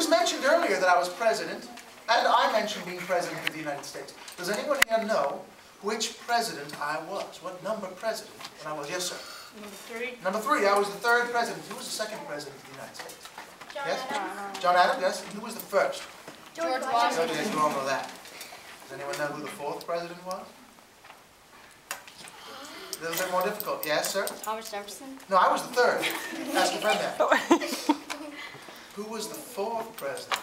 was mentioned earlier that I was president, and I mentioned being president of the United States. Does anyone here know which president I was? What number president I was? Yes, sir. Number 3. Number 3. I was the 3rd president. Who was the 2nd president of the United States? John Yes? Adams. John Adams, yes. And who was the 1st? George So Washington. yes, you all know that. Does anyone know who the 4th president was? A little bit more difficult. Yes, sir? Thomas Jefferson. No, I was the 3rd. Ask a friend there. Who was the 4th president?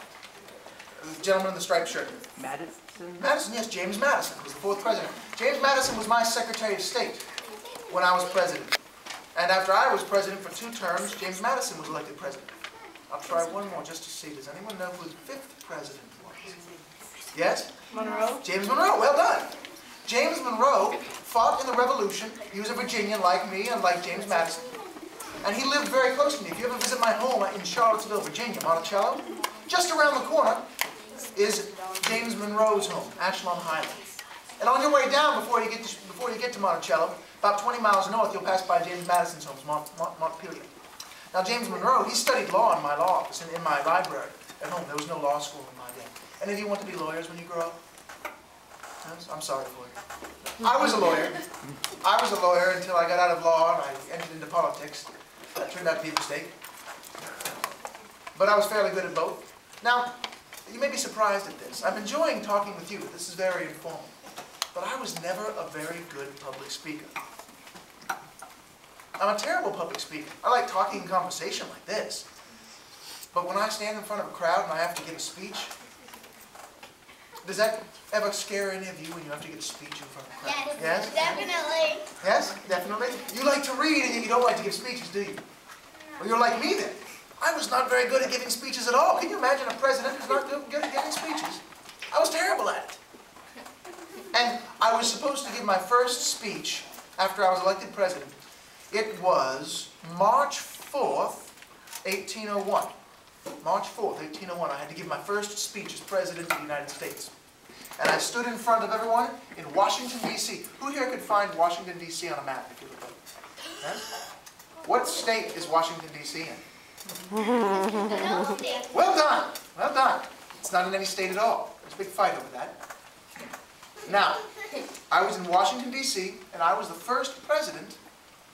The gentleman in the striped shirt. Madison? Madison, yes, James Madison was the 4th president. James Madison was my Secretary of State when I was president. And after I was president for 2 terms, James Madison was elected president. I'll try one more just to see. Does anyone know who the 5th president was? Yes? Monroe. James Monroe, well done. James Monroe fought in the Revolution. He was a Virginian like me and like James Madison. And he lived very close to me. If you ever visit my home in Charlottesville, Virginia, Monticello, just around the corner is James Monroe's home, Ashland Highland. And on your way down, before you get to Monticello, about 20 miles north, you'll pass by James Madison's home, Montpelier. Now, James Monroe, he studied law in my law office, in my library at home. There was no law school in my day. Any of you want to be lawyers when you grow up? Yes? I'm sorry for you. I was a lawyer. I was a lawyer until I got out of law and I entered into politics. That turned out to be a mistake. But I was fairly good at both. Now, you may be surprised at this. I'm enjoying talking with you. This is very informal. But I was never a very good public speaker. I'm a terrible public speaker. I like talking in conversation like this. But when I stand in front of a crowd and I have to give a speech, does that ever scare any of you when you have to give a speech in front of a crowd? Yes, definitely. Yes, definitely. You like to read and you don't like to give speeches, do you? Well, you're like me then. I was not very good at giving speeches at all. Can you imagine a president who's not good at giving speeches? I was terrible at it. And I was supposed to give my first speech after I was elected president. It was March 4th, 1801. March 4th, 1801. I had to give my first speech as president of the United States. And I stood in front of everyone in Washington, D.C. Who here could find Washington, D.C. on a map if you would like? Yes? What state is Washington, D.C. in? Well done. Well done. It's not in any state at all. There's a big fight over that. Now, I was in Washington, D.C., and I was the first president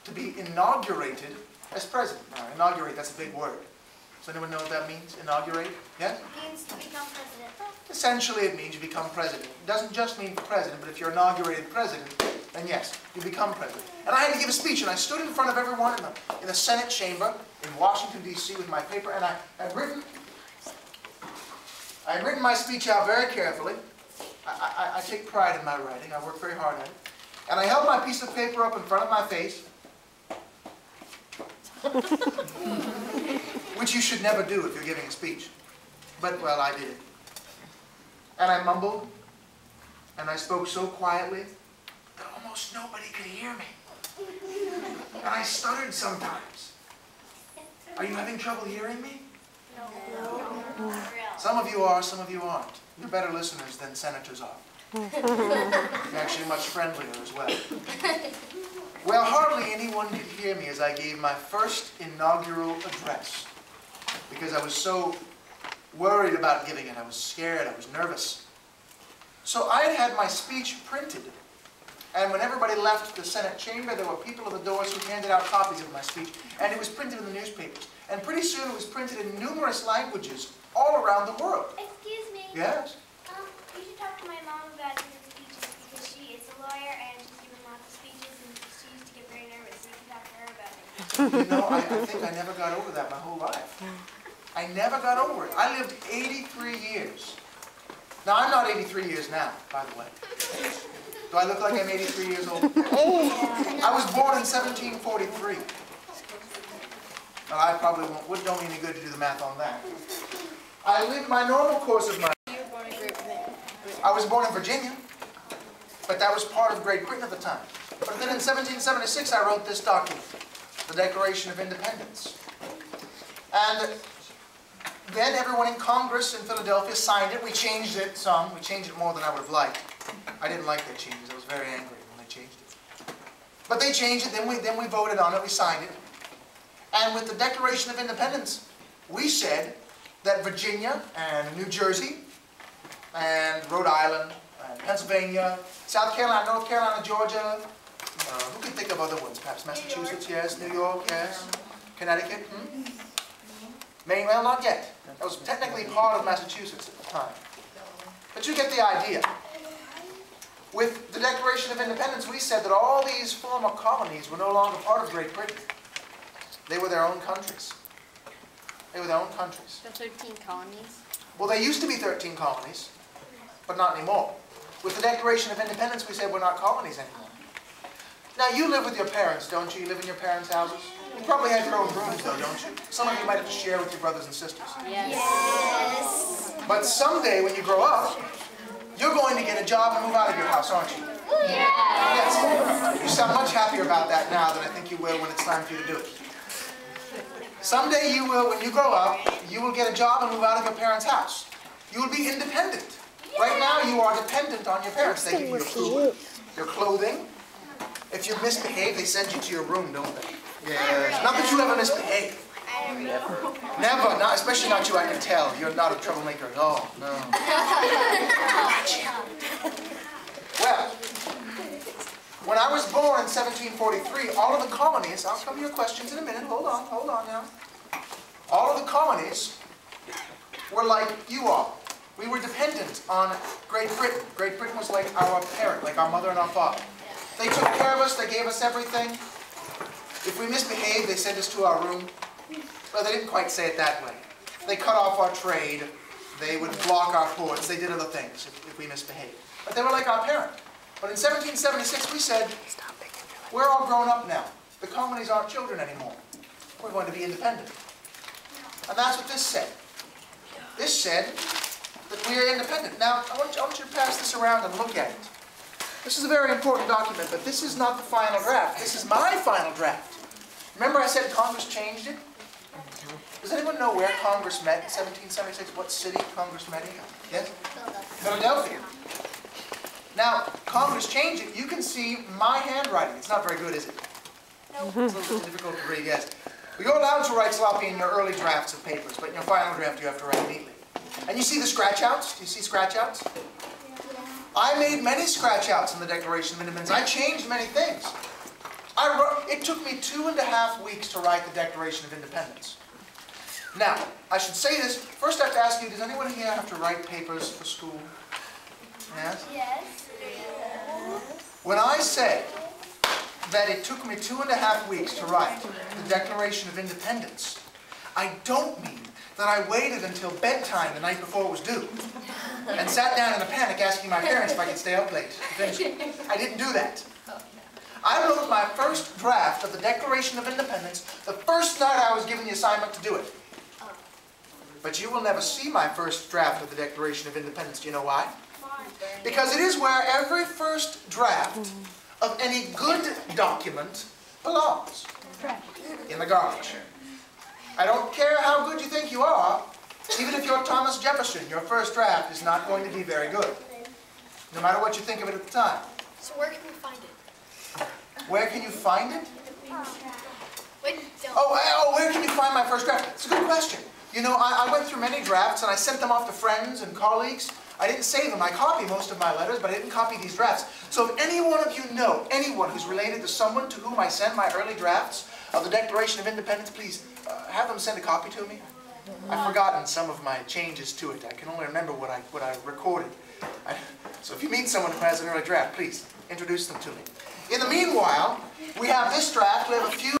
to be inaugurated as president. Now, inaugurate, that's a big word. Does anyone know what that means? Inaugurate? Yes? It means to become president. Essentially, it means you become president. It doesn't just mean president, but if you're inaugurated president, then yes, you become president. And I had to give a speech, and I stood in front of everyone in the Senate chamber in Washington, D.C. with my paper, and I had written my speech out very carefully. I take pride in my writing. I work very hard at it. And I held my piece of paper up in front of my face, which you should never do if you're giving a speech. But, well, I did it. And I mumbled, and I spoke so quietly that almost nobody could hear me. And I stuttered sometimes. Are you having trouble hearing me? No. Some of you are, some of you aren't. You're better listeners than senators are. You're actually much friendlier as well. Well, hardly anyone could hear me as I gave my first inaugural address, because I was so worried about giving it. I was scared. I was nervous. So I had my speech printed, and when everybody left the Senate chamber, there were people at the doors who handed out copies of my speech, and it was printed in the newspapers. And pretty soon it was printed in numerous languages all around the world. Excuse me. Yes? You should talk to my mom about giving speeches because she is a lawyer and she's given lots of speeches and she used to get very nervous. So you can talk to her about it. You know, I think I never got over that my whole life. I never got over it. I lived 83 years. Now, I'm not 83 years now, by the way. Do I look like I'm 83 years old? I was born in 1743. Well, I probably won't do me any good to do the math on that. I lived my normal course of my life. I was born in Virginia, but that was part of Great Britain at the time. But then in 1776, I wrote this document, the Declaration of Independence. And then everyone in Congress in Philadelphia signed it. We changed it some. We changed it more than I would have liked. I didn't like their changes. I was very angry when they changed it. But they changed it. Then we voted on it. We signed it. And with the Declaration of Independence, we said that Virginia and New Jersey and Rhode Island and Pennsylvania, South Carolina, North Carolina, Georgia, who can think of other ones? Perhaps Massachusetts, yes, New York, yes, Connecticut, Maine, well, not yet. That was technically part of Massachusetts at the time. But you get the idea. With the Declaration of Independence, we said that all these former colonies were no longer part of Great Britain. They were their own countries. They were their own countries. The 13 colonies? Well, they used to be 13 colonies, but not anymore. With the Declaration of Independence, we said we're not colonies anymore. Now, you live with your parents, don't you? You live in your parents' houses? You probably have your own rooms, though, don't you? Some of you might have to share with your brothers and sisters. Yes. But someday, when you grow up, you're going to get a job and move out of your house, aren't you? Yes. You sound much happier about that now than I think you will when it's time for you to do it. Someday you will, when you grow up, you will get a job and move out of your parents' house. You will be independent. Right now, you are dependent on your parents. They give you your food, your clothing. If you misbehave, they send you to your room, don't they? Yes. Not that you ever misbehave. Never. Not, especially not you, I can tell. You're not a troublemaker at all. No. Well, when I was born in 1743, all of the colonies, I'll come to your questions in a minute. Hold on now. All of the colonies were like you are. We were dependent on Great Britain. Great Britain was like our parent, like our mother and our father. They took care of us, they gave us everything. If we misbehaved, they sent us to our room. Well, they didn't quite say it that way. They cut off our trade, they would block our ports, they did other things if we misbehaved. But they were like our parent. But in 1776 we said, we're all grown up now. The colonies aren't children anymore. We're going to be independent. And that's what this said. This said that we are independent. Now, I want you to pass this around and look at it. This is a very important document, but this is not the final draft. This is my final draft. Remember I said Congress changed it? Does anyone know where Congress met in 1776? What city Congress met in? Yes? Philadelphia. Now, Congress changed it. You can see my handwriting. It's not very good, is it? No. It's a little difficult to read, yes. You're allowed to write sloppy in your early drafts of papers, but in your final draft you have to write neatly. And you see the scratch-outs? Do you see scratch-outs? I made many scratch-outs in the Declaration of Independence. I changed many things. It took me 2.5 weeks to write the Declaration of Independence. Now, I should say this. First I have to ask you, does anyone here have to write papers for school? Yes? Yes. When I say that it took me 2.5 weeks to write the Declaration of Independence, I don't mean that I waited until bedtime the night before it was due and sat down in a panic asking my parents if I could stay up late to finish it. I didn't do that. I wrote my first draft of the Declaration of Independence the first night I was given the assignment to do it. But you will never see my first draft of the Declaration of Independence. Do you know why? Because it is where every first draft of any good document belongs. In the garbage. I don't care how good you think you are, even if you're Thomas Jefferson, your first draft is not going to be very good. No matter what you think of it at the time. So where can we find it? Where can you find it? Wait, where can you find my first draft? It's a good question. You know, I went through many drafts and I sent them off to friends and colleagues. I didn't save them. I copy most of my letters, but I didn't copy these drafts. So if any one of you know anyone who's related to someone to whom I send my early drafts of the Declaration of Independence, please have them send a copy to me. I've forgotten some of my changes to it. I can only remember what I recorded. So if you meet someone who has an early draft, please introduce them to me. In the meanwhile, we have this draft. We have a few